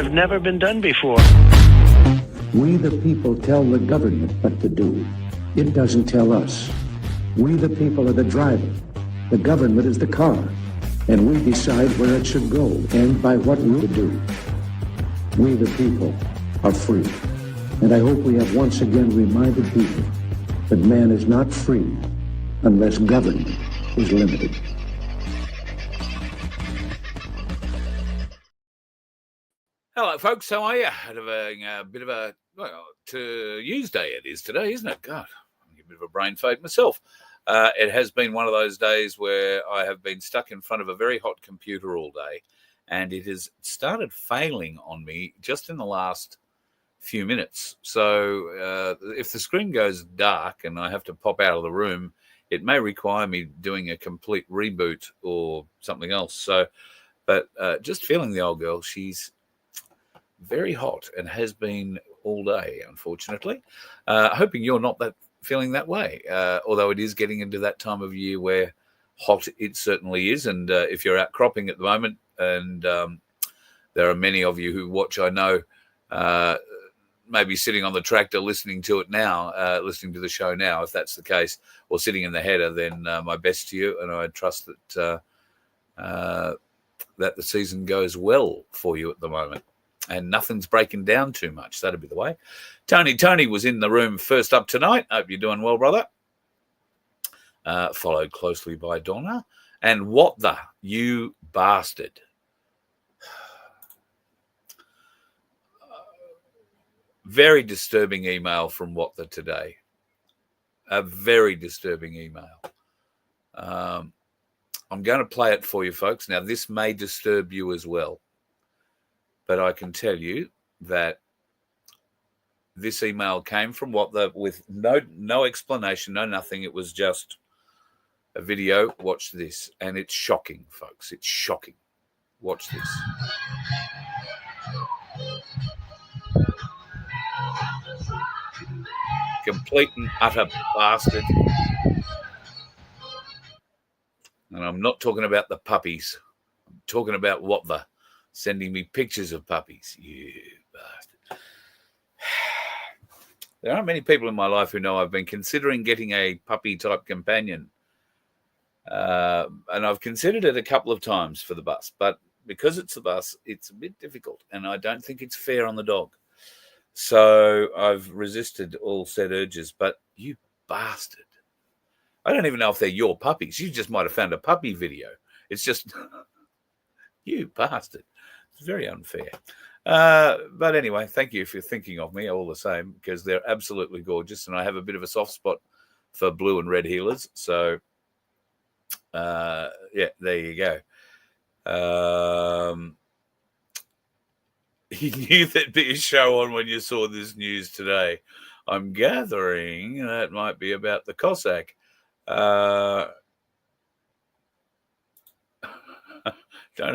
have never been done before. We the people tell the government what to do. It doesn't tell us. We the people are the driver. The government is the car. And we decide where it should go and by what route to do. We the people are free. And I hope we have once again reminded people that man is not free unless government is limited. Hello, folks. How are you? Having a bit of a, Tuesday it is today, isn't it? God, I'm a bit of a brain fade myself. It has been one of those days where I have been stuck in front of a very hot computer all day, and it has started failing on me just in the last few minutes. So if the screen goes dark and I have to pop out of the room, it may require me doing a complete reboot or something else. So, but just feeling the old girl, she's very hot and has been all day, unfortunately. Hoping you're not feeling that way, although it is getting into that time of year where hot it certainly is. And if you're out cropping at the moment, and there are many of you who watch, I know, maybe sitting on the tractor listening to it now, listening to the show now, if that's the case, or sitting in the header, then my best to you. And I trust that that the season goes well for you at the moment and nothing's breaking down too much. That'd be the way. Tony was in the room first up tonight. Hope you're doing well, brother. Followed closely by Donna. And what the, you bastard. Very disturbing email from What the today. A very disturbing email. I'm going to play it for you, folks. Now, this may disturb you as well, but I can tell you that this email came from What the, with no explanation, no nothing. It was just a video. Watch this, and it's shocking, folks. It's shocking. Watch this. Complete and utter bastard. And I'm not talking about the puppies. I'm talking about What the sending me pictures of puppies. You bastard. There aren't many people in my life who know I've been considering getting a puppy-type companion. And I've considered it a couple of times for the bus. But because it's the bus, it's a bit difficult. And I don't think it's fair on the dog. So I've resisted all said urges. But you bastard. I don't even know if they're your puppies. You just might have found a puppy video. It's just, you bastard. It's very unfair. But anyway, thank you for thinking of me all the same, because they're absolutely gorgeous. And I have a bit of a soft spot for blue and red heelers. So, yeah, there you go. You knew there'd be a show on when you saw this news today. I'm gathering that might be about the Cossack. Don't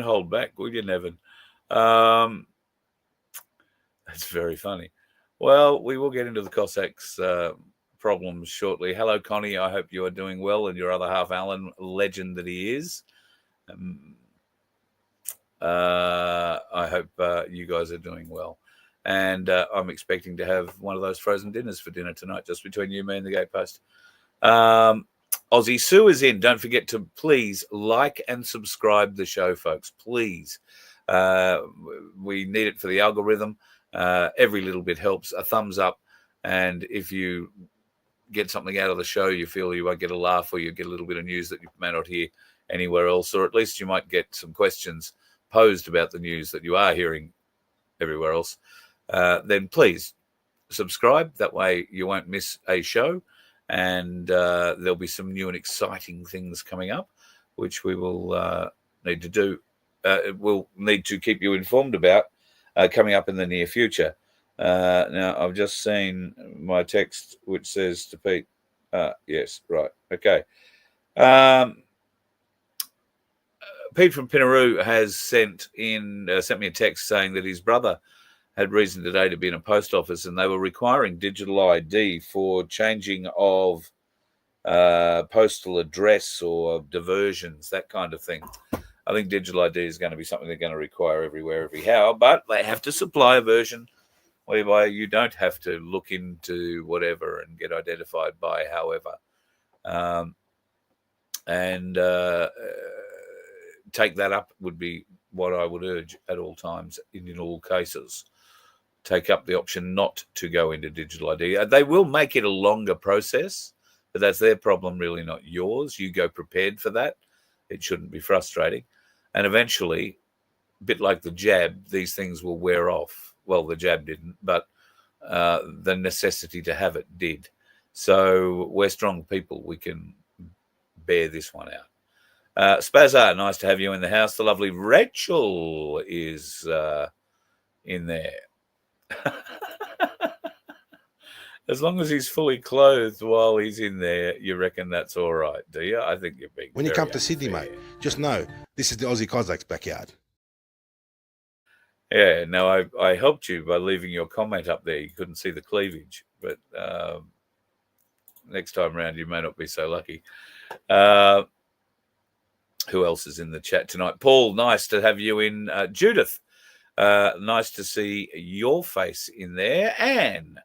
hold back, will you, Nevin? That's very funny. Well, we will get into the Cossacks' problems shortly. Hello, Connie. I hope you are doing well, and your other half, Alan, legend that he is. I hope you guys are doing well. And I'm expecting to have one of those frozen dinners for dinner tonight, just between you, me, and the gatepost. Aussie Sue is in. Don't forget to please like and subscribe the show, folks. Please. We need it for the algorithm. Every little bit helps. A thumbs up. And if you get something out of the show, you feel you might get a laugh, or you get a little bit of news that you may not hear anywhere else, or at least you might get some questions posed about the news that you are hearing everywhere else, then please subscribe. That way you won't miss a show. And there'll be some new and exciting things coming up, which we will need to do. We'll need to keep you informed about coming up in the near future. Now, I've just seen my text, which says to Pete, yes, right, okay. Pete from Pinaroo has sent me a text saying that his brother had reason today to be in a post office, and they were requiring digital ID for changing of postal address or diversions, that kind of thing. I think digital ID is going to be something they're going to require everywhere, everyhow, but they have to supply a version whereby you don't have to look into whatever and get identified by however. And take that up would be what I would urge at all times in all cases. Take up the option not to go into digital ID. They will make it a longer process, but that's their problem, really, not yours. You go prepared for that. It shouldn't be frustrating. And eventually, a bit like the jab, these things will wear off. Well, the jab didn't, but the necessity to have it did. So we're strong people. We can bear this one out. Spazar, nice to have you in the house. The lovely Rachel is in there. As long as he's fully clothed while he's in there, you reckon that's all right, do you? I think you're being When you very come to unfair. Sydney, mate, just know this is the Aussie Cossacks' backyard. Yeah, no, I helped you by leaving your comment up there. You couldn't see the cleavage, but next time around you may not be so lucky. Who else is in the chat tonight? Paul, nice to have you in. Judith, nice to see your face in there. Anne,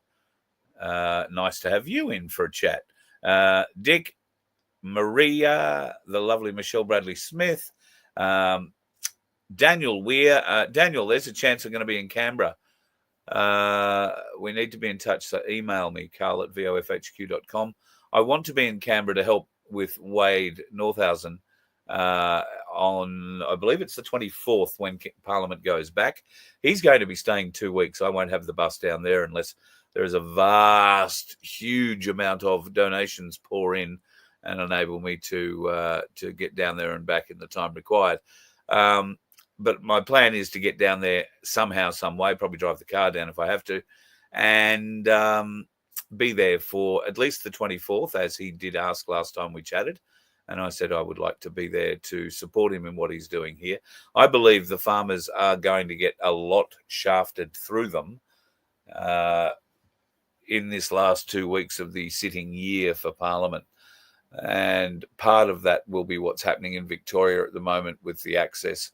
nice to have you in for a chat. Dick, Maria, the lovely Michelle Bradley Smith, Daniel Weir. Daniel, there's a chance I'm going to be in Canberra. We need to be in touch, so email me, carl@vofhq.com. I want to be in Canberra to help with Wade Northhausen on, I believe it's the 24th when Parliament goes back. He's going to be staying 2 weeks. I won't have the bus down there unless there is a vast, huge amount of donations pour in and enable me to get down there and back in the time required. But my plan is to get down there somehow, some way, probably drive the car down if I have to, and be there for at least the 24th, as he did ask last time we chatted. And I said I would like to be there to support him in what he's doing here. I believe the farmers are going to get a lot shafted through them in this last 2 weeks of the sitting year for Parliament. And part of that will be what's happening in Victoria at the moment with the access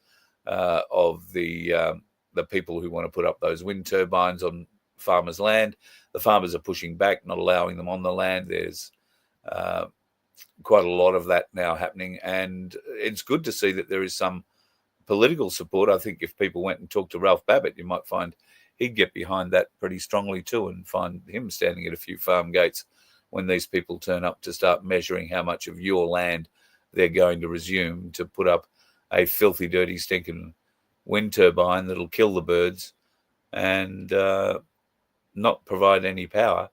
of the people who want to put up those wind turbines on farmers' land. The farmers are pushing back, not allowing them on the land. There's quite a lot of that now happening, and it's good to see that there is some political support. I think if people went and talked to Ralph Babbitt, you might find he'd get behind that pretty strongly too, and find him standing at a few farm gates when these people turn up to start measuring how much of your land they're going to resume to put up a filthy, dirty, stinking wind turbine that'll kill the birds and not provide any power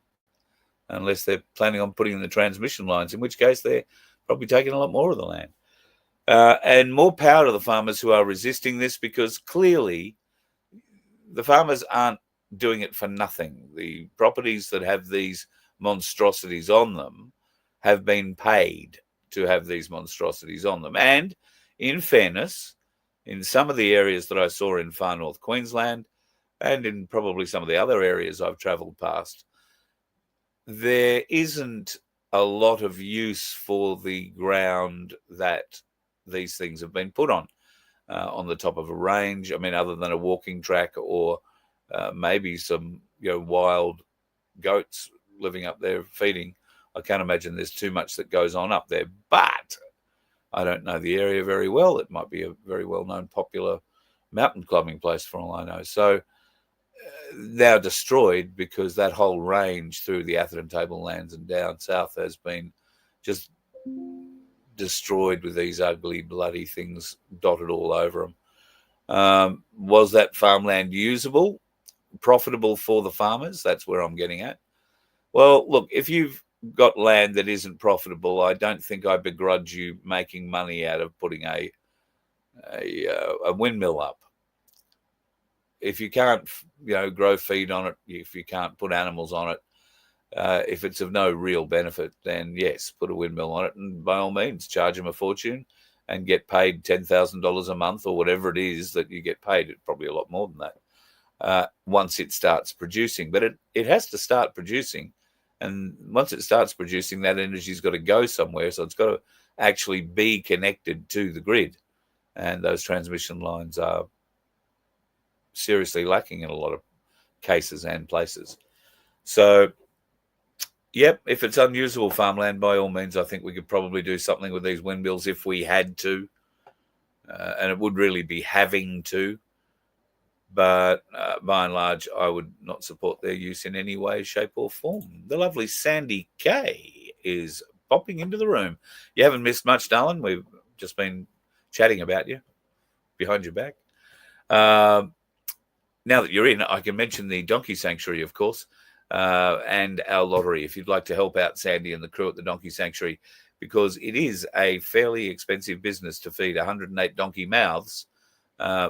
unless they're planning on putting in the transmission lines, in which case they're probably taking a lot more of the land. And more power to the farmers who are resisting this, because clearly the farmers aren't doing it for nothing. The properties that have these monstrosities on them have been paid to have these monstrosities on them. And in fairness, in some of the areas that I saw in far north Queensland and in probably some of the other areas I've travelled past, there isn't a lot of use for the ground that these things have been put on the top of a range. I mean, other than a walking track or maybe some wild goats living up there feeding, I can't imagine there's too much that goes on up there. But I don't know the area very well. It might be a very well-known, popular mountain climbing place for all I know. So now destroyed because that whole range through the Atherton Tablelands and down south has been just destroyed with these ugly, bloody things dotted all over them. Was that farmland usable, profitable for the farmers? That's where I'm getting at. Well, look, if you've got land that isn't profitable, I don't think I begrudge you making money out of putting a windmill up. If you can't, grow feed on it, if you can't put animals on it, if it's of no real benefit, then yes, put a windmill on it, and by all means, charge them a fortune and get paid $10,000 a month or whatever it is that you get paid. It's probably a lot more than that once it starts producing. But it has to start producing, and once it starts producing, that energy's got to go somewhere, so it's got to actually be connected to the grid. and those transmission lines are seriously lacking in a lot of cases and places. So, yep, if it's unusable farmland, by all means, I think we could probably do something with these windmills if we had to, and it would really be having to. But by and large, I would not support their use in any way, shape, or form. The lovely Sandy K is popping into the room. You haven't missed much, darling. We've just been chatting about you behind your back. Now that you're in, I can mention the Donkey Sanctuary, of course, and our lottery, if you'd like to help out Sandy and the crew at the Donkey Sanctuary, because it is a fairly expensive business to feed 108 donkey mouths,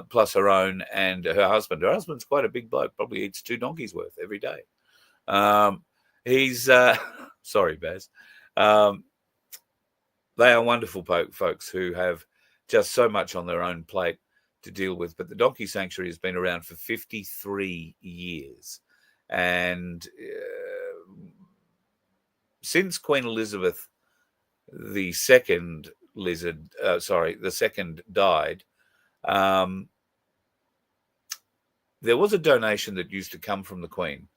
plus her own and her husband. Her husband's quite a big bloke, probably eats 2 donkeys worth every day. He's, sorry, Baz. They are wonderful folks who have just so much on their own plate to deal with. But the Donkey Sanctuary has been around for 53 years. And since Queen Elizabeth the second died, there was a donation that used to come from the Queen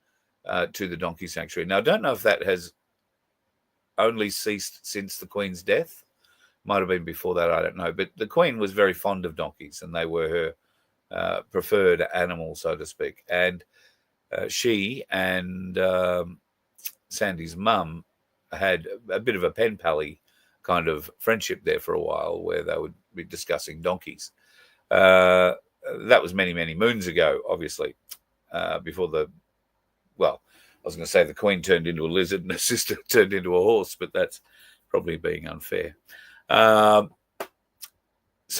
to the Donkey Sanctuary. Now, I don't know if that has only ceased since the Queen's death. Might have been before that, I don't know. But the Queen was very fond of donkeys, and they were her preferred animal, so to speak. And she and Sandy's mum had a bit of a pen pally kind of friendship there for a while, where they would be discussing donkeys. That was many, many moons ago, obviously, before I was going to say the Queen turned into a lizard and her sister turned into a horse, but that's probably being unfair. So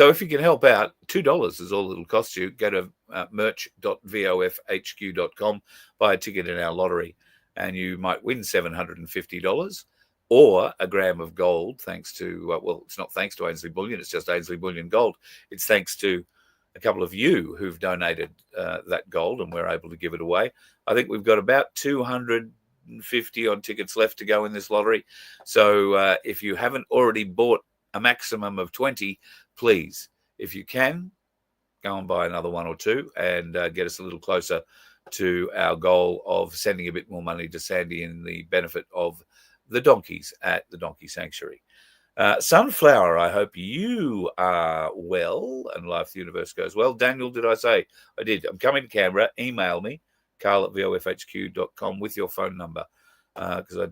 if you can help out, $2 is all it'll cost you. Go to merch.vofhq.com, buy a ticket in our lottery, and you might win $750 or a gram of gold, thanks to, it's not thanks to Ainsley Bullion, it's just Ainsley Bullion Gold. It's thanks to a couple of you who've donated that gold, and we're able to give it away. I think we've got about 250 odd tickets left to go in this lottery. So if you haven't already bought a maximum of 20, please, if you can, go and buy another 1 or 2 and get us a little closer to our goal of sending a bit more money to Sandy in the benefit of the donkeys at the Donkey Sanctuary. Sunflower, I hope you are well and life, the universe goes well. Daniel, did I say? I did. I'm coming to Canberra. Email me, carl@vofhq.com with your phone number, because I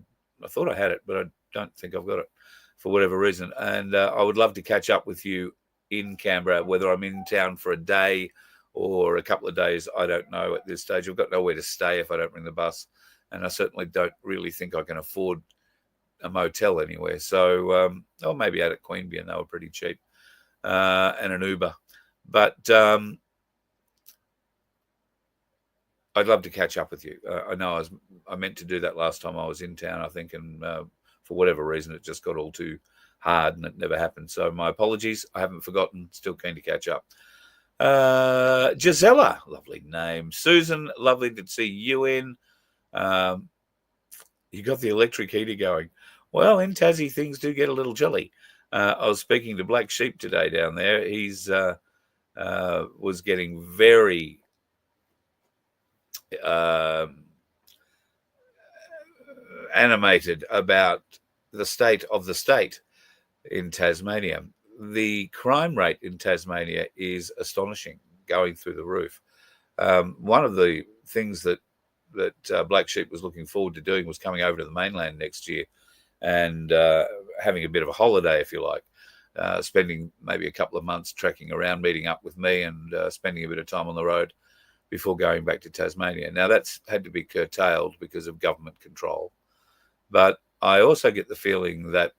thought I had it, but I don't think I've got it for whatever reason. And I would love to catch up with you in Canberra, whether I'm in town for a day or a couple of days. I don't know at this stage. I've got nowhere to stay if I don't bring the bus, and I certainly don't really think I can afford a motel anywhere. So, or maybe out at Queanbeyan, they were pretty cheap, and an Uber. But I'd love to catch up with you. I know I meant to do that last time I was in town, I think, and for whatever reason, it just got all too hard and it never happened. So my apologies. I haven't forgotten. Still keen to catch up. Gisela, lovely name. Susan, lovely to see you in. You got the electric heater going. Well, in Tassie, things do get a little chilly. I was speaking to Black Sheep today down there. He's was getting very animated about the state of the state in Tasmania. The crime rate in Tasmania is astonishing, going through the roof. One of the things that Black Sheep was looking forward to doing was coming over to the mainland next year and having a bit of a holiday, if you like, spending maybe a couple of months trekking around, meeting up with me and spending a bit of time on the road before going back to Tasmania. Now, that's had to be curtailed because of government control. But I also get the feeling that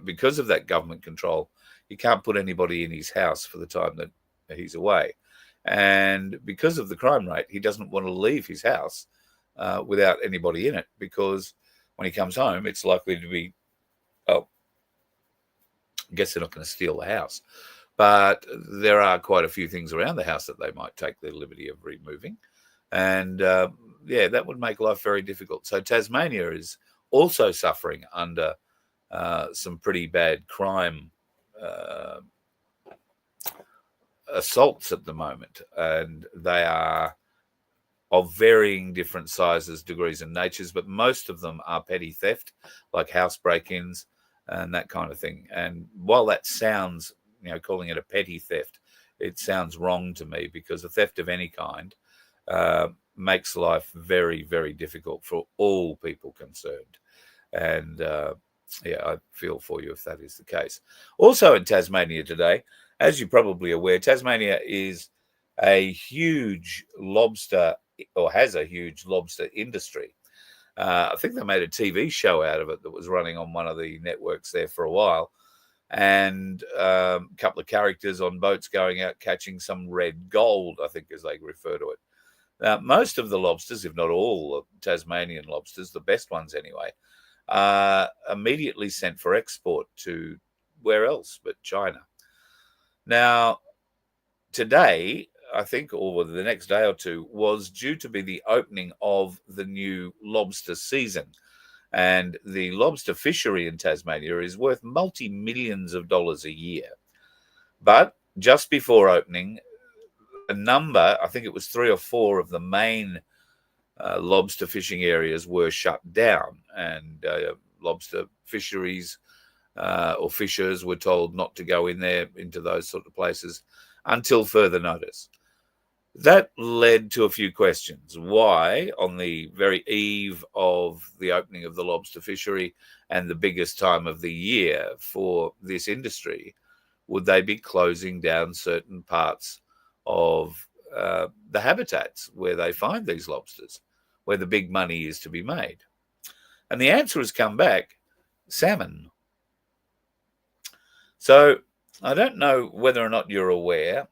because of that government control, he can't put anybody in his house for the time that he's away. And because of the crime rate, he doesn't want to leave his house without anybody in it, because when he comes home, it's likely to be, I guess they're not going to steal the house. But there are quite a few things around the house that they might take the liberty of removing. And, that would make life very difficult. So Tasmania is also suffering under some pretty bad crime assaults at the moment, and they are of varying different sizes, degrees, and natures, but most of them are petty theft, like house break-ins and that kind of thing. And while that sounds, calling it a petty theft, it sounds wrong to me, because a theft of any kind makes life very, very difficult for all people concerned. And I feel for you if that is the case. Also in Tasmania today, as you're probably aware, Tasmania is a huge lobster, or has a huge lobster industry. I think they made a TV show out of it that was running on one of the networks there for a while, and a couple of characters on boats going out catching some red gold, I think, as they refer to it. Now, most of the lobsters, if not all of Tasmanian lobsters, the best ones anyway, are immediately sent for export to where else but China. Now, today, I think, or the next day or two, was due to be the opening of the new lobster season. And the lobster fishery in Tasmania is worth multi-millions of dollars a year. But just before opening, a number, I think it was 3 or 4 of the main lobster fishing areas were shut down, and lobster fisheries or fishers were told not to go in there, into those sort of places, until further notice. That led to a few questions. Why, on the very eve of the opening of the lobster fishery and the biggest time of the year for this industry, would they be closing down certain parts of the habitats where they find these lobsters, where the big money is to be made? And the answer has come back: salmon. So I don't know whether or not you're aware,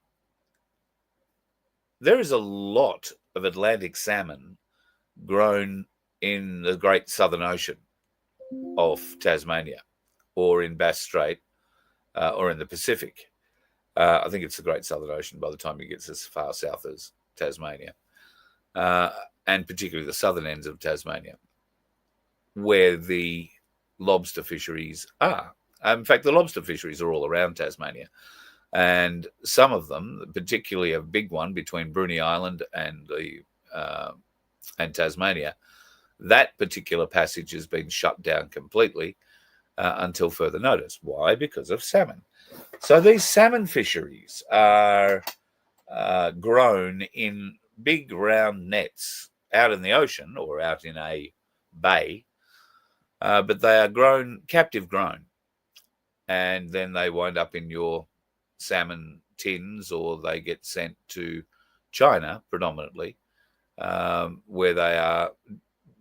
there is a lot of Atlantic salmon grown in the Great Southern Ocean of Tasmania, or in Bass Strait, or in the Pacific. I think it's the Great Southern Ocean by the time it gets as far south as Tasmania, and particularly the southern ends of Tasmania, where the lobster fisheries are. In fact, the lobster fisheries are all around Tasmania. And some of them, particularly a big one between Bruny Island and Tasmania, that particular passage has been shut down completely until further notice. Why? Because of salmon. So these salmon fisheries are grown in big round nets out in the ocean or out in a bay, but they are captive grown, and then they wind up in your salmon tins, or they get sent to China predominantly, where they are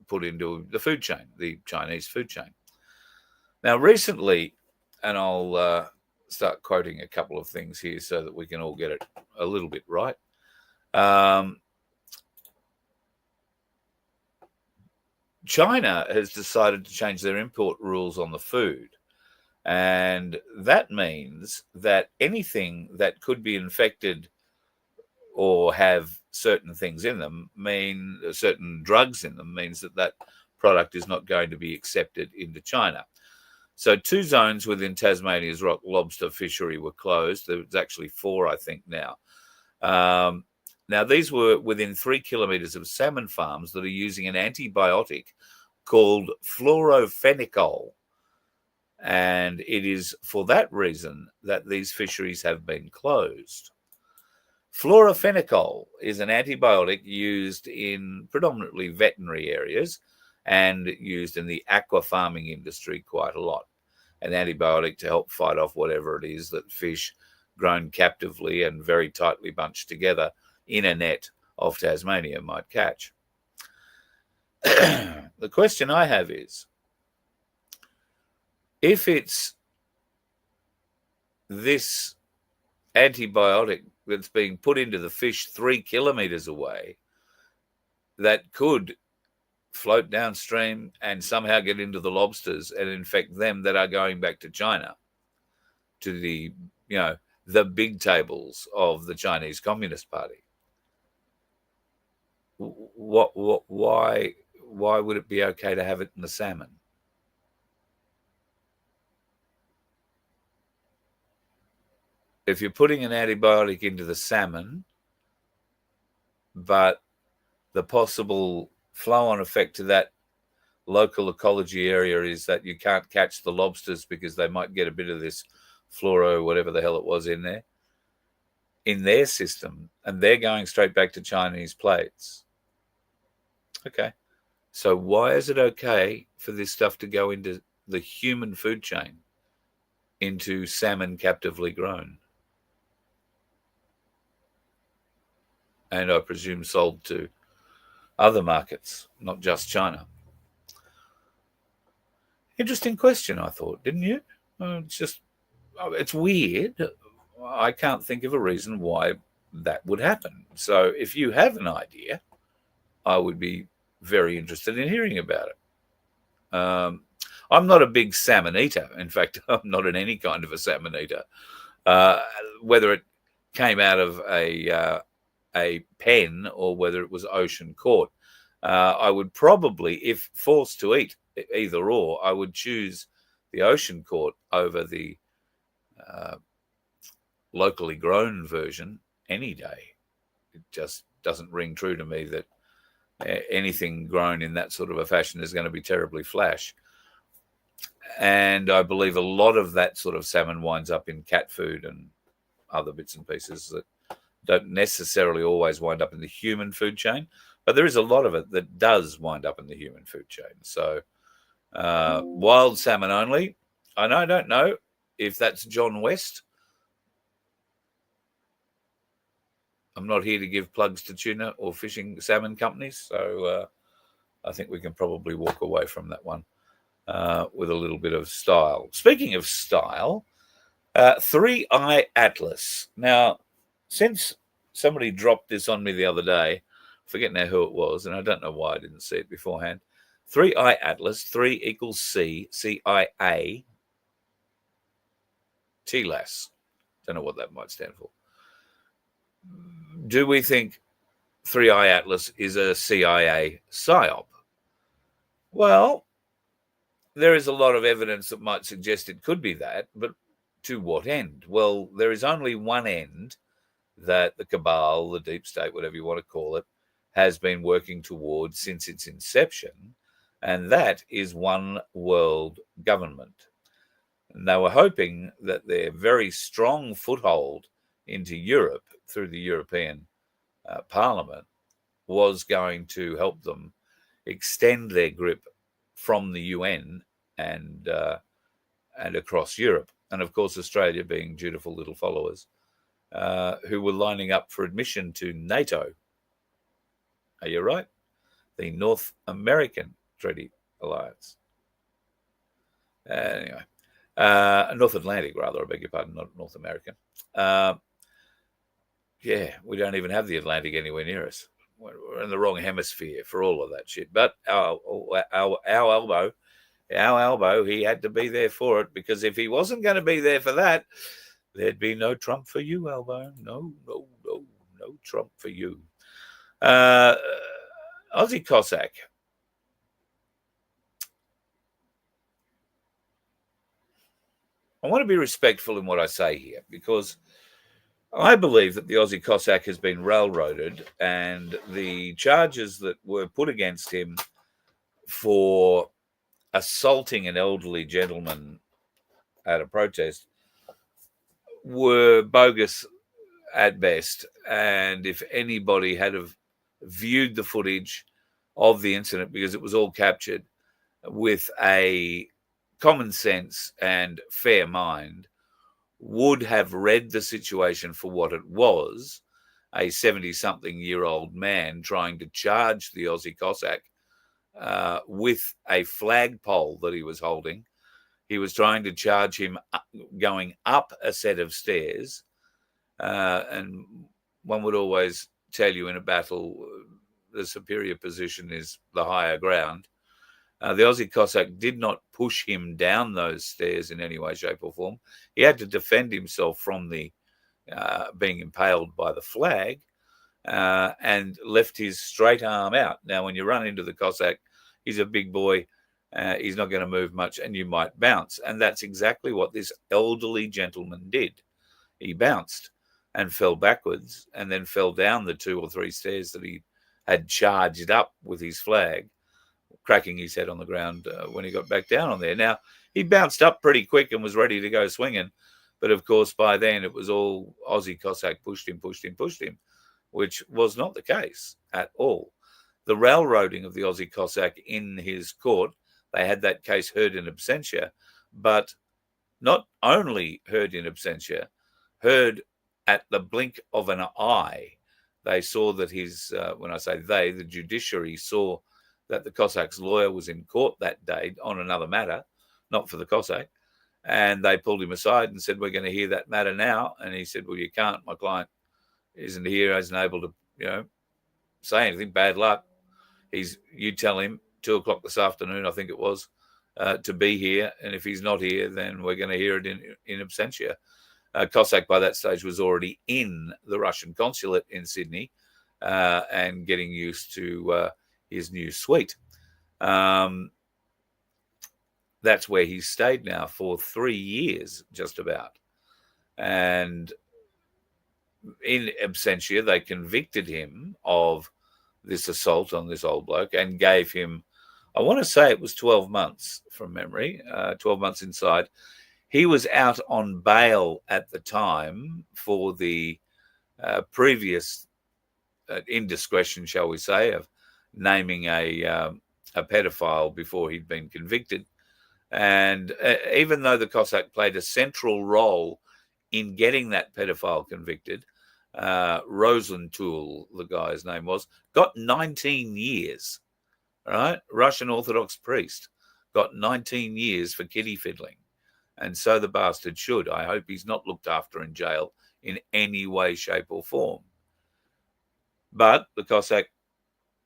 put into the food chain, the Chinese food chain. Now, recently, and I'll start quoting a couple of things here so that we can all get it a little bit right. China has decided to change their import rules on the food. And that means that anything that could be infected or have certain things in them, certain drugs in them, means that product is not going to be accepted into China. So 2 zones within Tasmania's rock lobster fishery were closed. There's actually 4, I think, now. Now, these were within 3 kilometres of salmon farms that are using an antibiotic called fluorophenical. And it is for that reason that these fisheries have been closed. Fluorophenical is an antibiotic used in predominantly veterinary areas and used in the aqua farming industry quite a lot. An antibiotic to help fight off whatever it is that fish grown captively and very tightly bunched together in a net off Tasmania might catch. The question I have is, if it's this antibiotic that's being put into the fish 3 kilometres away that could float downstream and somehow get into the lobsters and infect them that are going back to China, to the big tables of the Chinese Communist Party, why would it be okay to have it in the salmon? if you're putting an antibiotic into the salmon, but the possible flow-on effect to that local ecology area is that you can't catch the lobsters because they might get a bit of this fluoro, whatever the hell it was in there, in their system, and they're going straight back to Chinese plates. Okay. So why is it okay for this stuff to go into the human food chain, into salmon captively grown? And I presume sold to other markets, not just China. Interesting question, I thought, didn't you? It's weird. I can't think of a reason why that would happen. So if you have an idea, I would be very interested in hearing about it. I'm not a big salmon eater. In fact, I'm not in any kind of a salmon eater. Whether it came out of a pen or whether it was ocean caught, I would probably, if forced to eat either or, I would choose the ocean caught over the locally grown version any day. It just doesn't ring true to me that anything grown in that sort of a fashion is going to be terribly flash. And I believe a lot of that sort of salmon winds up in cat food and other bits and pieces that don't necessarily always wind up in the human food chain, but there is a lot of it that does wind up in the human food chain. So wild salmon only. I don't know if that's John West. I'm not here to give plugs to tuna or fishing salmon companies, so I think we can probably walk away from that one with a little bit of style. Speaking of style, Three-Eye Atlas. Now, since somebody dropped this on me the other day, I forget now who it was, and I don't know why I didn't see it beforehand. Three-Eye Atlas, 3 equals C, CIA, TLAS. Don't know what that might stand for. Do we think Three-Eye Atlas is a CIA psyop? Well, there is a lot of evidence that might suggest it could be that, but to what end? Well, there is only one end that the cabal, the deep state, whatever you want to call it, has been working towards since its inception, and that is one world government. And they were hoping that their very strong foothold into Europe through the European Parliament was going to help them extend their grip from the UN and across Europe. And of course, Australia being dutiful little followers who were lining up for admission to NATO. Are you right? The North American Treaty Alliance. Anyway, North Atlantic, rather, I beg your pardon, not North American. Yeah, we don't even have the Atlantic anywhere near us. We're in the wrong hemisphere for all of that shit. But our elbow, he had to be there for it, because if he wasn't going to be there for that, there'd be no Trump for you, Elbow. No Trump for you. Aussie Cossack. I want to be respectful in what I say here, because I believe that the Aussie Cossack has been railroaded, and the charges that were put against him for assaulting an elderly gentleman at a protest were bogus at best. And if anybody had have viewed the footage of the incident, because it was all captured with a common sense and fair mind, would have read the situation for what it was, a 70-something-year-old man trying to charge the Aussie Cossack with a flagpole that he was holding. He was trying to charge him going up a set of stairs. And one would always tell you in a battle, the superior position is the higher ground. The Aussie Cossack did not push him down those stairs in any way, shape or form. He had to defend himself from the being impaled by the flag, and left his straight arm out. Now, when you run into the Cossack, he's a big boy. He's not going to move much, and you might bounce. And that's exactly what this elderly gentleman did. he bounced and fell backwards and then fell down the 2 or 3 stairs that he had charged up with his flag, cracking his head on the ground when he got back down on there. Now, he bounced up pretty quick and was ready to go swinging. But, of course, by then it was all Aussie Cossack pushed him, which was not the case at all. The railroading of the Aussie Cossack in his court, they had that case heard in absentia, but not only heard in absentia, heard at the blink of an eye. They saw that his, when I say they, the judiciary saw that the Cossack's lawyer was in court that day on another matter, not for the Cossack, and they pulled him aside and said, we're going to hear that matter now. And he said, well, you can't. My client isn't here, isn't able to, say anything. Bad luck. You tell him 2:00 this afternoon, I think it was, to be here. And if he's not here, then we're going to hear it in absentia. Cossack by that stage was already in the Russian consulate in Sydney and getting used to his new suite. That's where he's stayed now for 3 years, just about. And in absentia, they convicted him of this assault on this old bloke and gave him, I want to say it was 12 months from memory, 12 months inside. He was out on bail at the time for the previous indiscretion, shall we say, of naming a pedophile before he'd been convicted. And even though the Cossack played a central role in getting that pedophile convicted, Rosenthal, the guy's name was, got 19 years, right? Russian Orthodox priest, got 19 years for kiddie fiddling. And so the bastard should. I hope he's not looked after in jail in any way, shape or form. But the Cossack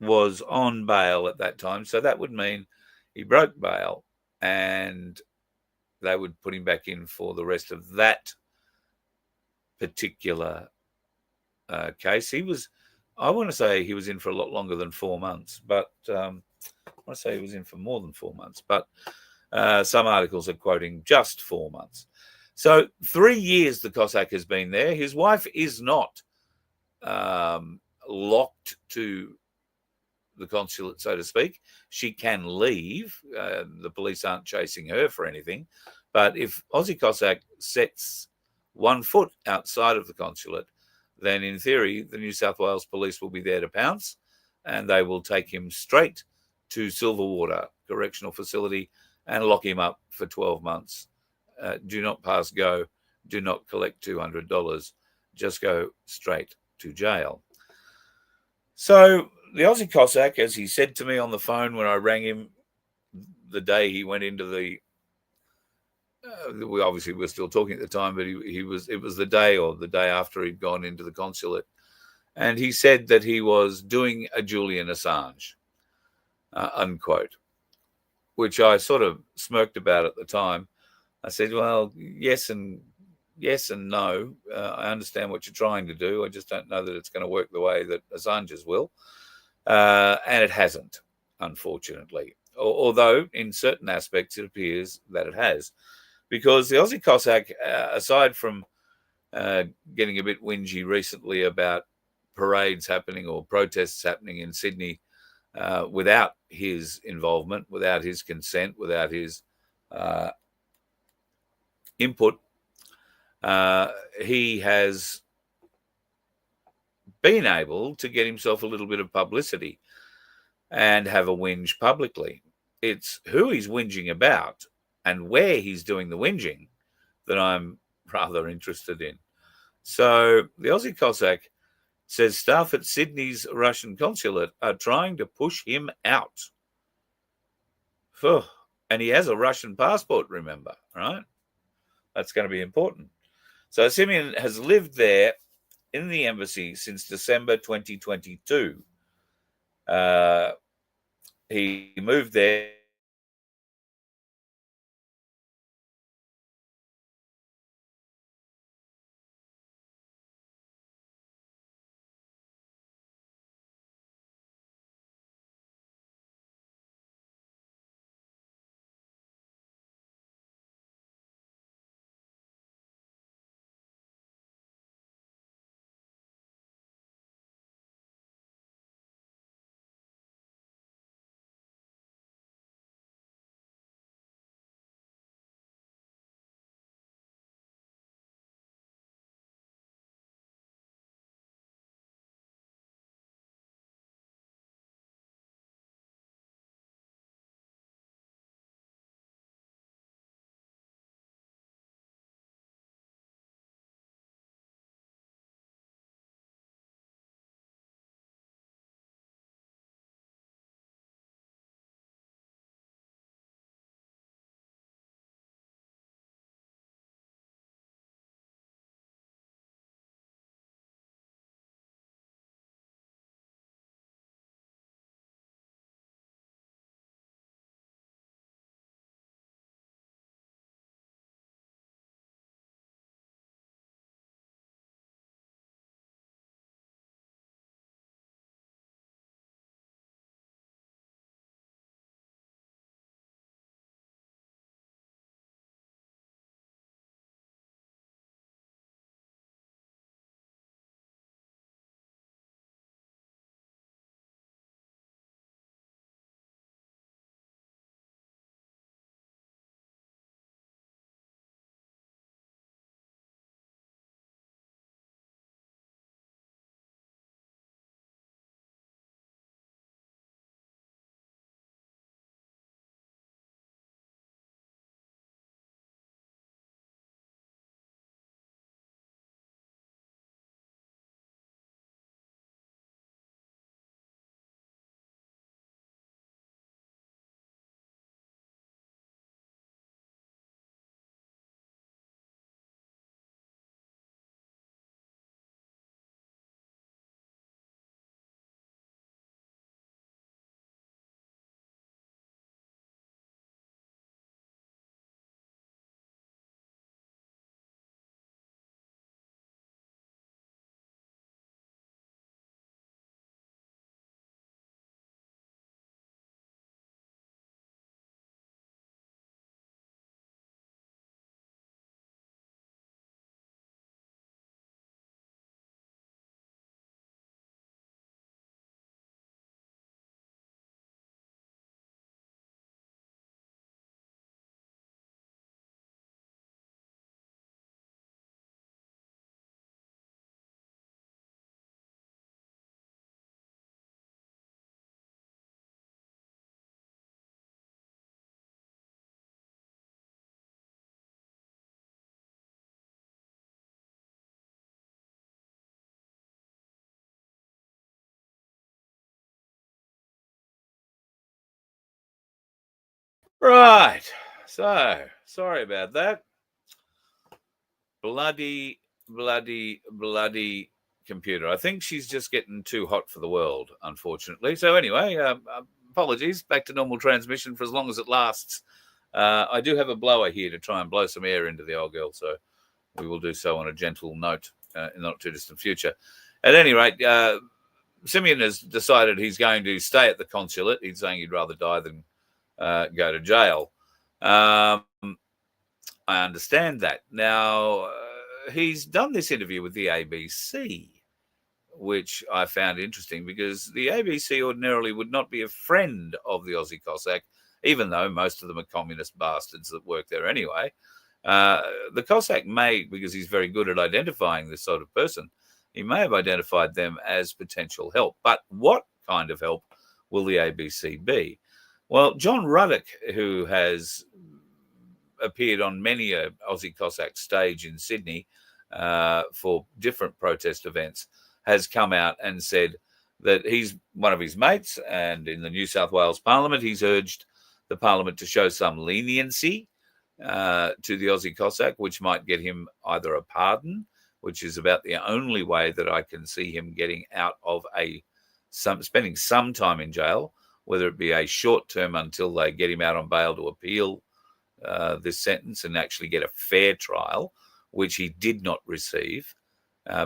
was on bail at that time, so that would mean he broke bail and they would put him back in for the rest of that particular case. I want to say he was in for a lot longer than 4 months, but I want to say he was in for more than 4 months, but some articles are quoting just 4 months. So 3 years the Cossack has been there. His wife is not locked to the consulate, so to speak. She can leave. The police aren't chasing her for anything. But if Aussie Cossack sets 1 foot outside of the consulate, then in theory, the New South Wales police will be there to pounce and they will take him straight to Silverwater Correctional Facility and lock him up for 12 months. Do not pass go. Do not collect $200. Just go straight to jail. So the Aussie Cossack, as he said to me on the phone when I rang him the day he went into the, we obviously were still talking at the time, but it was the day or the day after he'd gone into the consulate. And he said that he was doing a Julian Assange, unquote, which I sort of smirked about at the time. I said, well, yes and no. I understand what you're trying to do. I just don't know that it's going to work the way that Assange's will. And it hasn't, unfortunately. Although in certain aspects it appears that it has. Because the Aussie Cossack, aside from getting a bit whingy recently about parades happening or protests happening in Sydney without his involvement, without his consent, without his input, he has been able to get himself a little bit of publicity and have a whinge publicly. It's who he's whinging about and where he's doing the whinging that I'm rather interested in. So the Aussie Cossack says staff at Sydney's Russian consulate are trying to push him out. And he has a Russian passport, remember, right? That's going to be important. So Simeon has lived there in the embassy since December 2022. He moved there Right. So, sorry about that. Bloody computer. I think she's just getting too hot for the world, unfortunately. So anyway, apologies. Back to normal transmission for as long as it lasts. I do have a blower here to try and blow some air into the old girl, so we will do so on a gentle note in the not too distant future. At any rate, Simeon has decided he's going to stay at the consulate. He's saying he'd rather die than go to jail. I understand that. Now, he's done this interview with the ABC, which I found interesting because the ABC ordinarily would not be a friend of the Aussie Cossack, even though most of them are communist bastards that work there anyway. The Cossack may, because he's very good at identifying this sort of person, he may have identified them as potential help. But what kind of help will the ABC be? Well, John Ruddock, who has appeared on many a Aussie Cossack stage in Sydney for different protest events, has come out and said that he's one of his mates, and in the New South Wales Parliament, he's urged the Parliament to show some leniency to the Aussie Cossack, which might get him either a pardon, which is about the only way that I can see him getting out of spending some time in jail, whether it be a short term until they get him out on bail to appeal this sentence and actually get a fair trial, which he did not receive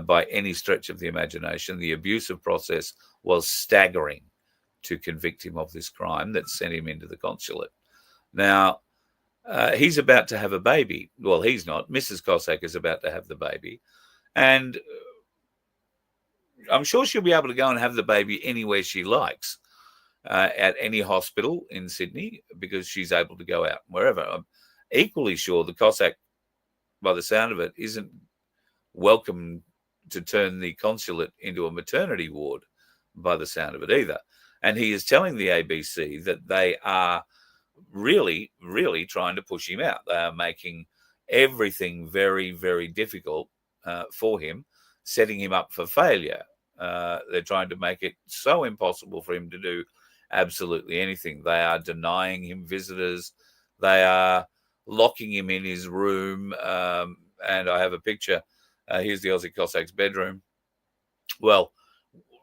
by any stretch of the imagination. The abusive process was staggering to convict him of this crime that sent him into the consulate. Now, he's about to have a baby. Well, he's not. Mrs. Cossack is about to have the baby. And I'm sure she'll be able to go and have the baby anywhere she likes, at any hospital in Sydney, because she's able to go out wherever. I'm equally sure the Cossack, by the sound of it, isn't welcome to turn the consulate into a maternity ward, by the sound of it either. And he is telling the ABC that they are really, really trying to push him out. They are making everything very, very difficult for him, setting him up for failure. They're trying to make it so impossible for him to do absolutely anything. They are denying him visitors. They are locking him in his room. And I have a picture. Here's the Aussie Cossack's bedroom. Well,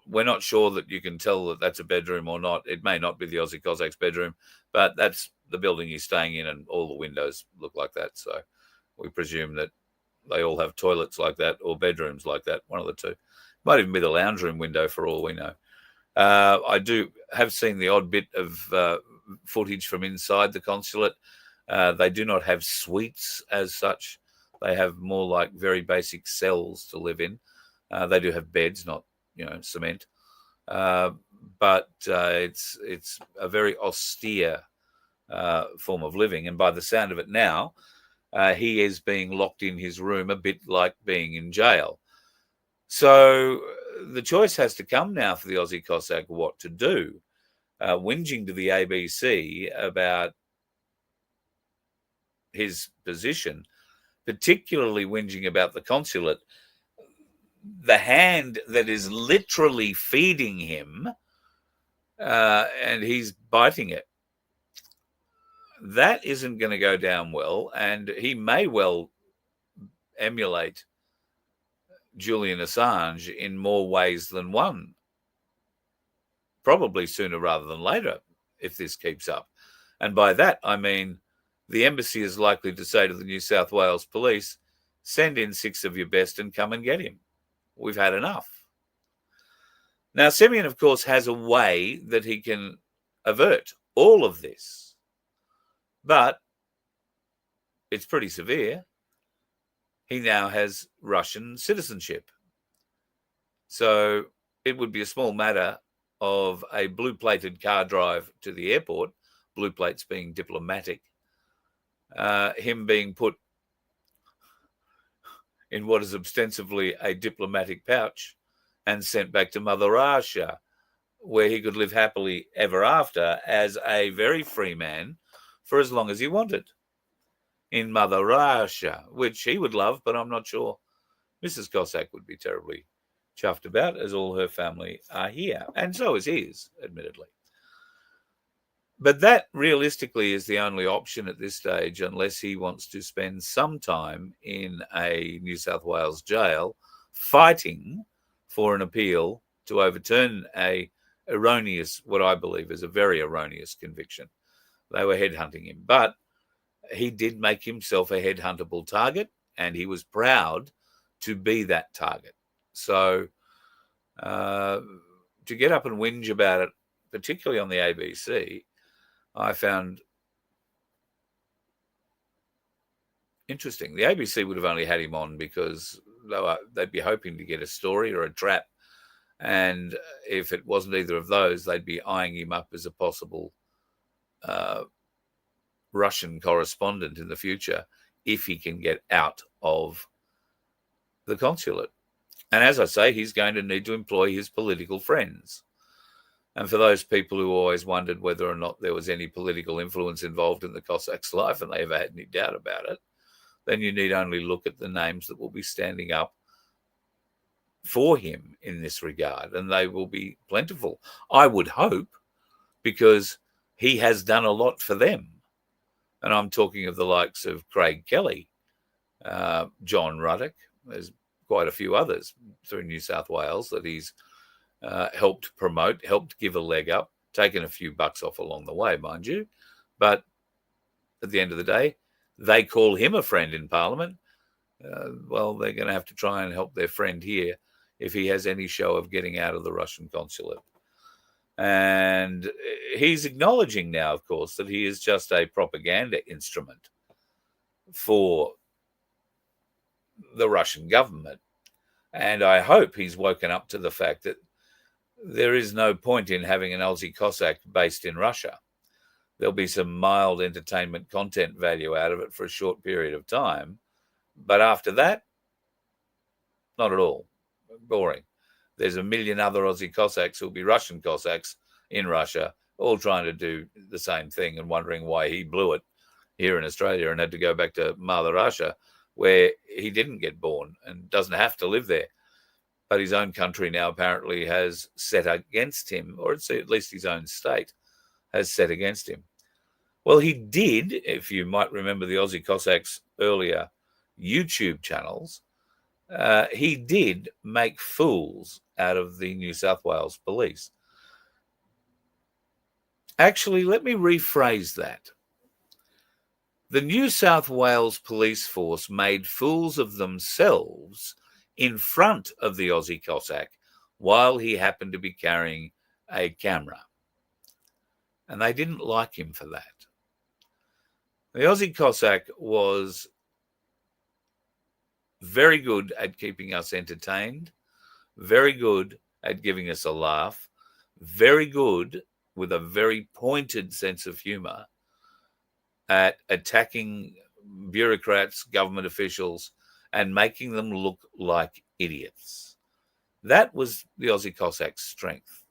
we're not sure that you can tell that that's a bedroom or not. It may not be the Aussie Cossack's bedroom, but that's the building he's staying in, and all the windows look like that. So we presume that they all have toilets like that or bedrooms like that, one of the two. Might even be the lounge room window for all we know. I do have seen the odd bit of footage from inside the consulate. They do not have suites as such. They have more like very basic cells to live in. They do have beds, not cement. But it's a very austere form of living. And by the sound of it now, he is being locked in his room, a bit like being in jail. So the choice has to come now for the Aussie Cossack what to do. Whinging to the ABC about his position, particularly whinging about the consulate, the hand that is literally feeding him, and he's biting it. That isn't going to go down well, and he may well emulate Julian Assange in more ways than one, probably sooner rather than later, if this keeps up. And by that, I mean the embassy is likely to say to the New South Wales police, send in 6 of your best and come and get him. We've had enough. Now, Simeon, of course, has a way that he can avert all of this, but it's pretty severe. He now has Russian citizenship. So it would be a small matter of a blue-plated car drive to the airport, blue plates being diplomatic, him being put in what is ostensibly a diplomatic pouch and sent back to Mother Russia, where he could live happily ever after as a very free man for as long as he wanted in Mother Russia, which he would love, but I'm not sure Mrs. Cossack would be terribly chuffed about, as all her family are here. And so is his, admittedly. But that realistically is the only option at this stage, unless he wants to spend some time in a New South Wales jail fighting for an appeal to overturn a erroneous, what I believe is a very erroneous conviction. They were headhunting him, but he did make himself a headhuntable target, and he was proud to be that target. So to get up and whinge about it, particularly on the ABC, I found interesting. The ABC would have only had him on because they'd be hoping to get a story or a trap. And if it wasn't either of those, they'd be eyeing him up as a possible Russian correspondent in the future if he can get out of the consulate. And as I say, he's going to need to employ his political friends. And for those people who always wondered whether or not there was any political influence involved in the Cossack's life, and they ever had any doubt about it, then you need only look at the names that will be standing up for him in this regard, and they will be plentiful, I would hope, because he has done a lot for them. And I'm talking of the likes of Craig Kelly, John Ruddock. There's quite a few others through New South Wales that he's helped promote, helped give a leg up, taken a few bucks off along the way, mind you. But at the end of the day, they call him a friend in Parliament. Well, they're going to have to try and help their friend here if he has any show of getting out of the Russian consulate. And he's acknowledging now, of course, that he is just a propaganda instrument for the Russian government. And I hope he's woken up to the fact that there is no point in having an Aussie Cossack based in Russia. There'll be some mild entertainment content value out of it for a short period of time. But after that, not at all. Boring. There's a million other Aussie Cossacks who'll be Russian Cossacks in Russia, all trying to do the same thing and wondering why he blew it here in Australia and had to go back to Mother Russia, where he didn't get born and doesn't have to live there. But his own country now apparently has set against him, or at least his own state has set against him. Well, he did, if you might remember the Aussie Cossacks' earlier YouTube channels, he did make fools out of the New South Wales police. Actually, let me rephrase that. The New South Wales police force made fools of themselves in front of the Aussie Cossack while he happened to be carrying a camera. And they didn't like him for that. The Aussie Cossack was very good at keeping us entertained, very good at giving us a laugh, very good with a very pointed sense of humour at attacking bureaucrats, government officials, and making them look like idiots. That was the Aussie Cossack's strength.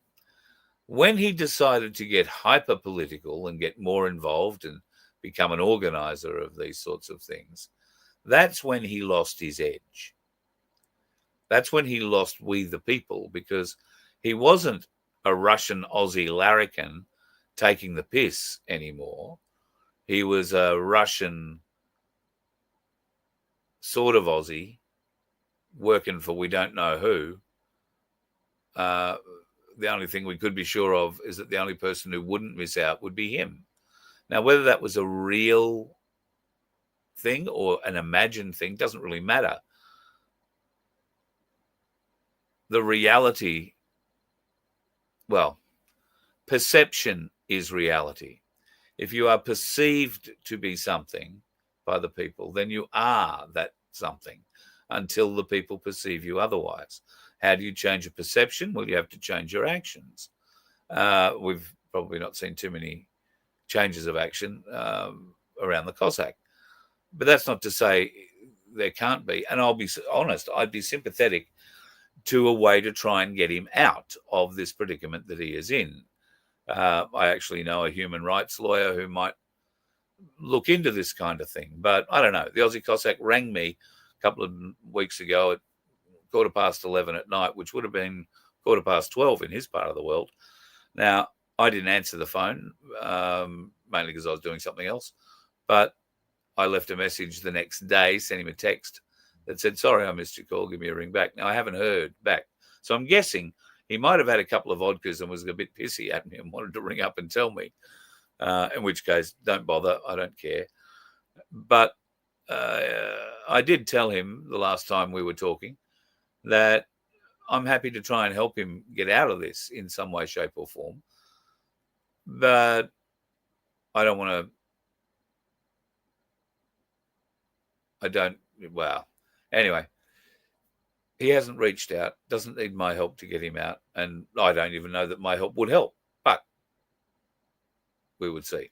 When he decided to get hyper-political and get more involved and become an organiser of these sorts of things, that's when he lost his edge. That's when he lost we the people, because he wasn't a Russian Aussie larrikin taking the piss anymore. He was a Russian sort of Aussie working for we don't know who. The only thing we could be sure of is that the only person who wouldn't miss out would be him. Now, whether that was a real thing or an imagined thing doesn't really matter. The reality, well, perception is reality. If you are perceived to be something by the people, then you are that something until the people perceive you otherwise. How do you change a perception? Well, you have to change your actions. We've probably not seen too many changes of action around the Cossack. But that's not to say there can't be. And I'll be honest, I'd be sympathetic to a way to try and get him out of this predicament that he is in. I actually know a human rights lawyer who might look into this kind of thing. But I don't know. The Aussie Cossack rang me a couple of weeks ago at 11:15 at night, which would have been 12:15 in his part of the world. Now, I didn't answer the phone, mainly because I was doing something else. But I left a message the next day, sent him a text that said, sorry, I missed your call. Give me a ring back. Now, I haven't heard back. So I'm guessing he might have had a couple of vodkas and was a bit pissy at me and wanted to ring up and tell me, in which case, don't bother. I don't care. But I did tell him the last time we were talking that I'm happy to try and help him get out of this in some way, shape, or form. But I don't want to. Well, anyway, he hasn't reached out, doesn't need my help to get him out. And I don't even know that my help would help, but we would see.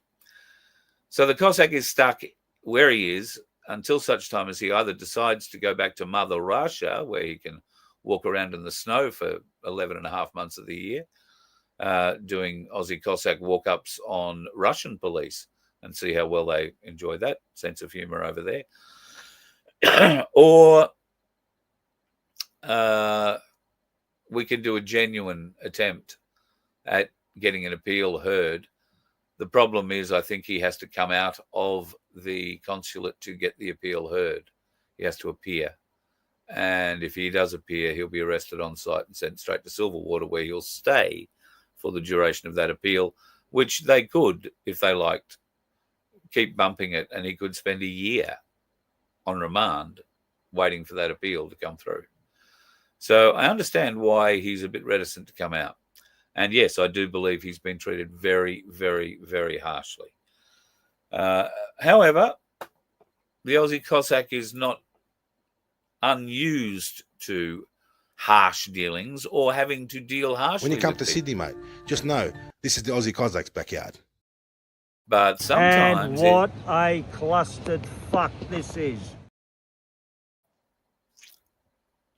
So the Cossack is stuck where he is until such time as he either decides to go back to Mother Russia, where he can walk around in the snow for 11 and a half months of the year, doing Aussie Cossack walk-ups on Russian police and see how well they enjoy that sense of humour over there. Or we could do a genuine attempt at getting an appeal heard. The problem is I think he has to come out of the consulate to get the appeal heard. He has to appear. And if he does appear, he'll be arrested on site and sent straight to Silverwater, where he'll stay for the duration of that appeal, which they could, if they liked, keep bumping it, and he could spend a year on remand waiting for that appeal to come through. So I understand why he's a bit reticent to come out. And yes, I do believe he's been treated very, very, very harshly. However, the Aussie Cossack is not unused to harsh dealings or having to deal harshly. When you come with to people. Sydney, mate, just know this is the Aussie Cossacks' backyard. But sometimes And what a clustered fuck this is.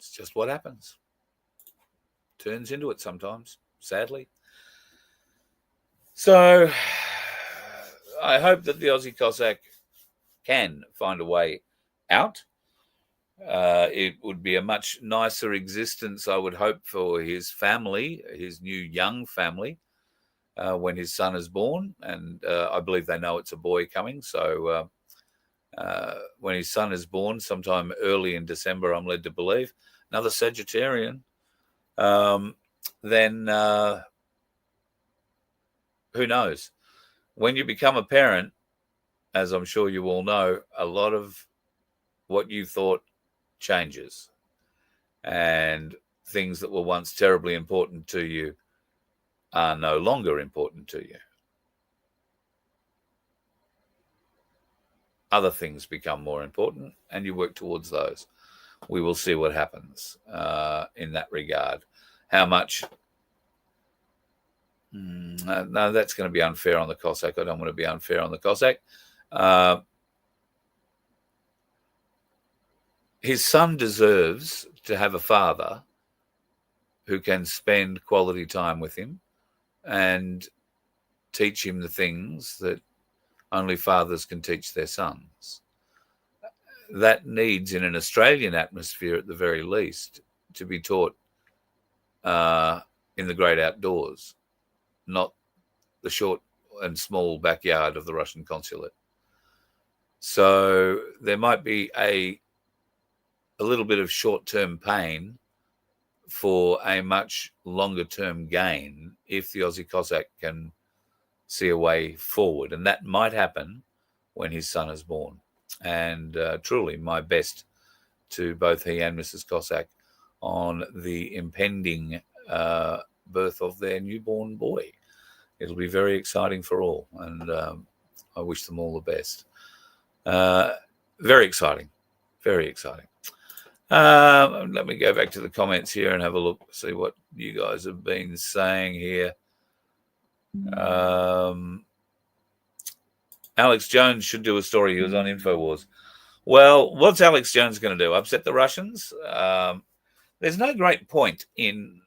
it's just what happens. Turns into it sometimes, sadly. So I hope that the Aussie Cossack can find a way out. It would be a much nicer existence, I would hope, for his family, his new young family, when his son is born. And I believe they know it's a boy coming. So when his son is born, sometime early in December, I'm led to believe, another Sagittarian, then who knows? When you become a parent, as I'm sure you all know, a lot of what you thought changes, and things that were once terribly important to you are no longer important to you. Other things become more important, and you work towards those. We will see what happens in that regard. How much? No, that's going to be unfair on the Cossack. I don't want to be unfair on the Cossack. His son deserves to have a father who can spend quality time with him and teach him the things that only fathers can teach their sons. That needs, in an Australian atmosphere at the very least, to be taught in the great outdoors, not the short and small backyard of the Russian consulate. So there might be a little bit of short-term pain for a much longer-term gain if the Aussie Cossack can see a way forward. And that might happen when his son is born. And truly, my best to both he and Mrs. Cossack on the impending birth of their newborn boy. It'll be very exciting for all, and I wish them all the best. Very exciting, very exciting. Let me go back to the comments here and have a look, see what you guys have been saying here. Alex Jones should do a story. He was on InfoWars. Well, what's Alex Jones going to do? Upset the Russians? There's no great point in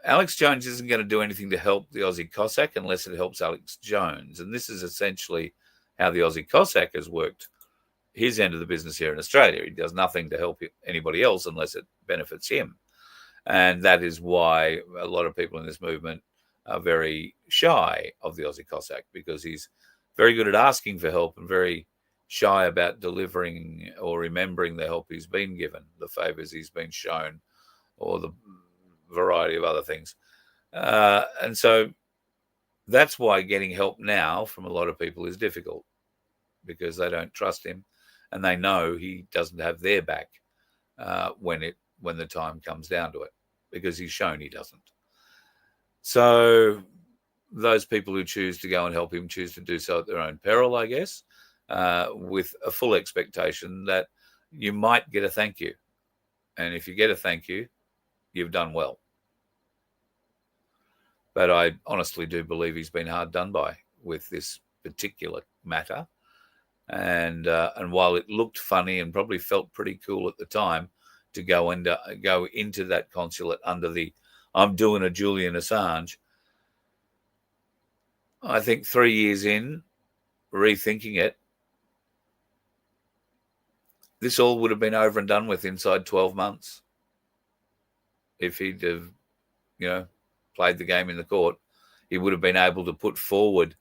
Alex Jones isn't going to do anything to help the Aussie Cossack unless it helps Alex Jones. And this is essentially how the Aussie Cossack has worked his end of the business here in Australia. He does nothing to help anybody else unless it benefits him. And that is why a lot of people in this movement are very shy of the Aussie Cossack, because he's very good at asking for help and very shy about delivering or remembering the help he's been given, the favours he's been shown, or the variety of other things. And so that's why getting help now from a lot of people is difficult, because they don't trust him and they know he doesn't have their back when the time comes down to it, because he's shown he doesn't. So those people who choose to go and help him choose to do so at their own peril, I guess, with a full expectation that you might get a thank you. And if you get a thank you, you've done well. But I honestly do believe he's been hard done by with this particular matter. And while it looked funny and probably felt pretty cool at the time to go into that consulate under the "I'm doing a Julian Assange," I think 3 years in, rethinking it, this all would have been over and done with inside 12 months. If he'd have, played the game in the court, he would have been able to put forward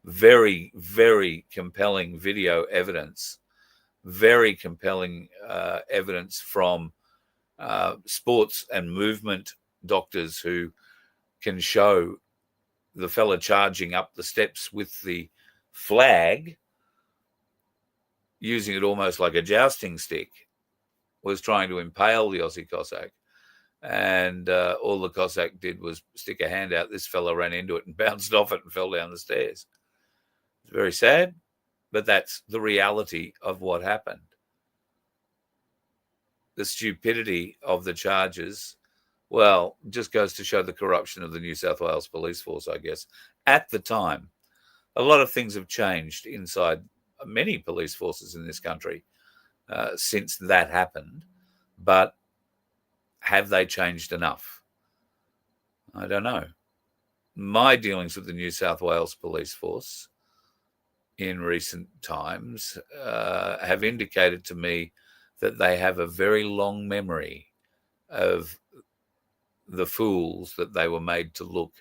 very, very compelling video evidence, very compelling evidence from sports and movement doctors who can show the fella charging up the steps with the flag, using it almost like a jousting stick, was trying to impale the Aussie Cossack. And all the Cossack did was stick a hand out. This fella ran into it and bounced off it and fell down the stairs. It's very sad, but that's the reality of what happened. The stupidity of the charges, well, just goes to show the corruption of the New South Wales police force, I guess. At the time, a lot of things have changed inside many police forces in this country since that happened. But have they changed enough? I don't know. My dealings with the New South Wales police force in recent times have indicated to me that they have a very long memory of the fools that they were made to look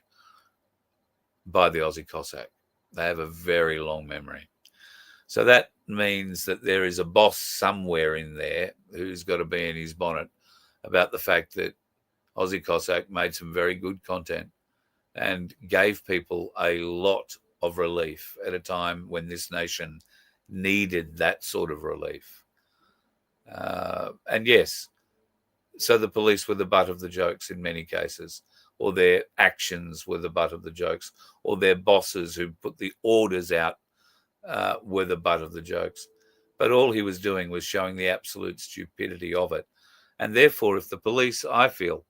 by the Aussie Cossack. They have a very long memory. So that means that there is a boss somewhere in there who's got to be in his bonnet about the fact that Aussie Cossack made some very good content and gave people a lot of relief at a time when this nation needed that sort of relief. And yes, so the police were the butt of the jokes in many cases, or their actions were the butt of the jokes, or their bosses who put the orders out were the butt of the jokes. But all he was doing was showing the absolute stupidity of it. And therefore, if the police, I feel,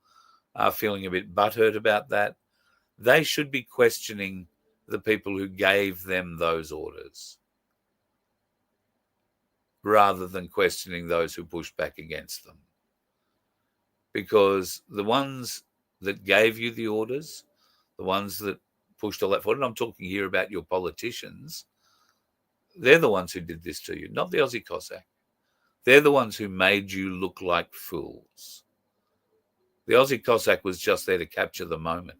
are feeling a bit butthurt about that, they should be questioning the people who gave them those orders, rather than questioning those who pushed back against them. Because the ones that gave you the orders, the ones that pushed all that forward, and I'm talking here about your politicians, they're the ones who did this to you, not the Aussie Cossack. They're the ones who made you look like fools. The Aussie Cossack was just there to capture the moment.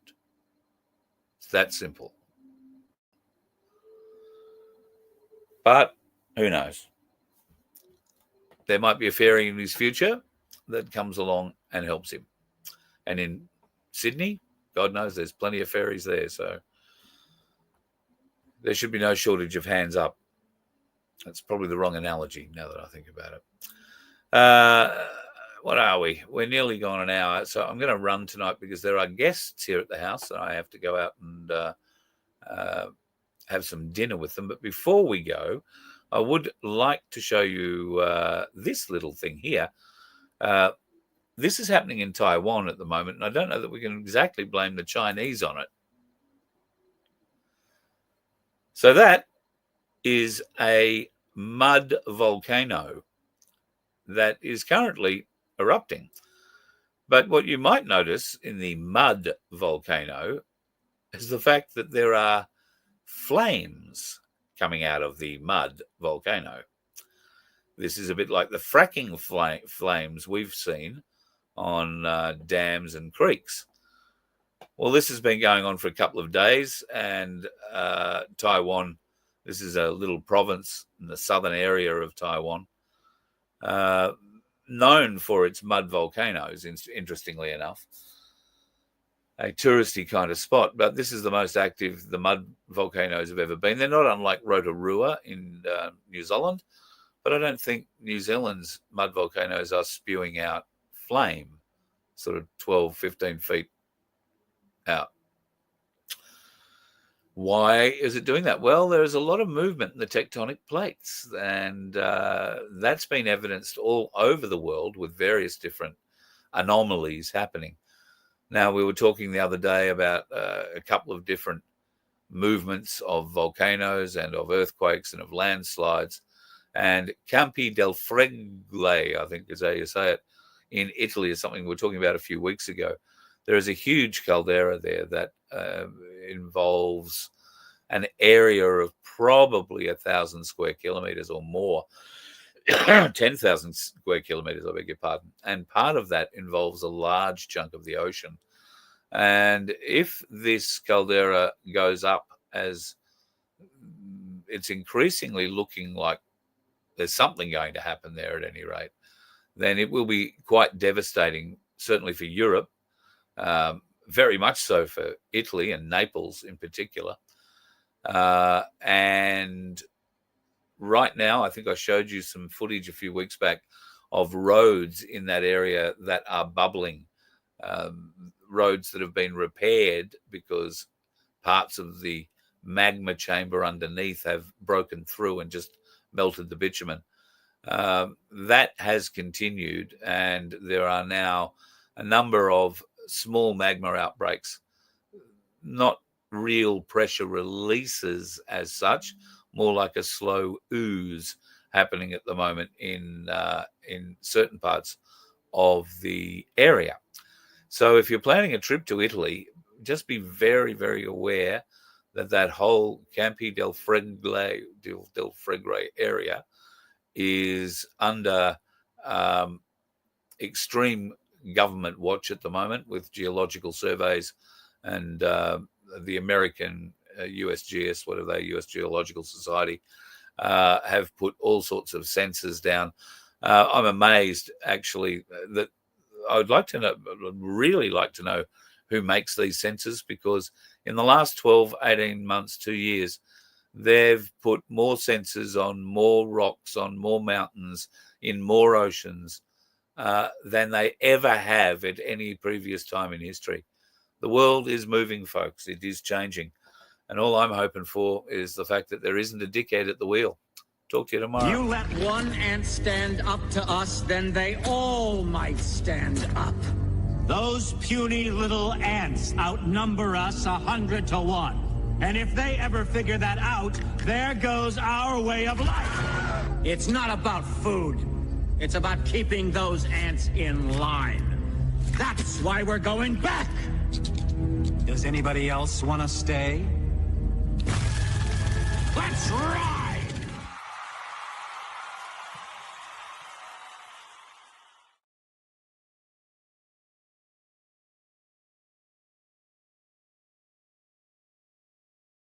It's that simple. But who knows? There might be a fairy in his future that comes along and helps him. And in Sydney, God knows there's plenty of fairies there. So there should be no shortage of hands up. That's probably the wrong analogy now that I think about it. What are we? We're nearly gone an hour. So I'm going to run tonight because there are guests here at the house and I have to go out and have some dinner with them. But before we go, I would like to show you this little thing here. This is happening in Taiwan at the moment, and I don't know that we can exactly blame the Chinese on it. So that is a mud volcano that is currently erupting. But what you might notice in the mud volcano is the fact that there are flames coming out of the mud volcano. This is a bit like the fracking flames we've seen on dams and creeks. Well, this has been going on for a couple of days, and Taiwan, this is a little province in the southern area of Taiwan, known for its mud volcanoes, interestingly enough. A touristy kind of spot, but this is the most active the mud volcanoes have ever been. They're not unlike Rotorua in New Zealand, but I don't think New Zealand's mud volcanoes are spewing out flame, sort of 12, 15 feet out. Why is it doing that? Well, there's a lot of movement in the tectonic plates, and that's been evidenced all over the world with various different anomalies happening. Now, we were talking the other day about a couple of different movements of volcanoes and of earthquakes and of landslides. And Campi del Fregle, I think is how you say it, in Italy is something we were talking about a few weeks ago. There is a huge caldera there that involves an area of probably 1,000 square kilometers or more, 10,000 square kilometers, I beg your pardon. And part of that involves a large chunk of the ocean. And if this caldera goes up, as it's increasingly looking like there's something going to happen there at any rate, then it will be quite devastating, certainly for Europe, very much so for Italy and Naples in particular. And right now, I think I showed you some footage a few weeks back of roads in that area that are bubbling, roads that have been repaired because parts of the magma chamber underneath have broken through and just melted the bitumen. That has continued, and there are now a number of small magma outbreaks, not real pressure releases as such, more like a slow ooze happening at the moment in certain parts of the area. So if you're planning a trip to Italy, just be very, very aware that that whole Campi del Fregle area is under extreme government watch at the moment, with geological surveys and the American USGS, whatever they, US Geological Society, have put all sorts of sensors down. I'm amazed, actually, that I'd like to know, really like to know who makes these sensors, because in the last 12, 18 months, 2 years, they've put more sensors on more rocks, on more mountains, in more oceans than they ever have at any previous time in history. The world is moving, folks. It is changing. And all I'm hoping for is the fact that there isn't a dickhead at the wheel. Talk to you tomorrow. You let one ant stand up to us, then they all might stand up. Those puny little ants outnumber us 100 to 1. And if they ever figure that out, there goes our way of life. It's not about food. It's about keeping those ants in line. That's why we're going back. Does anybody else want to stay? Let's rock!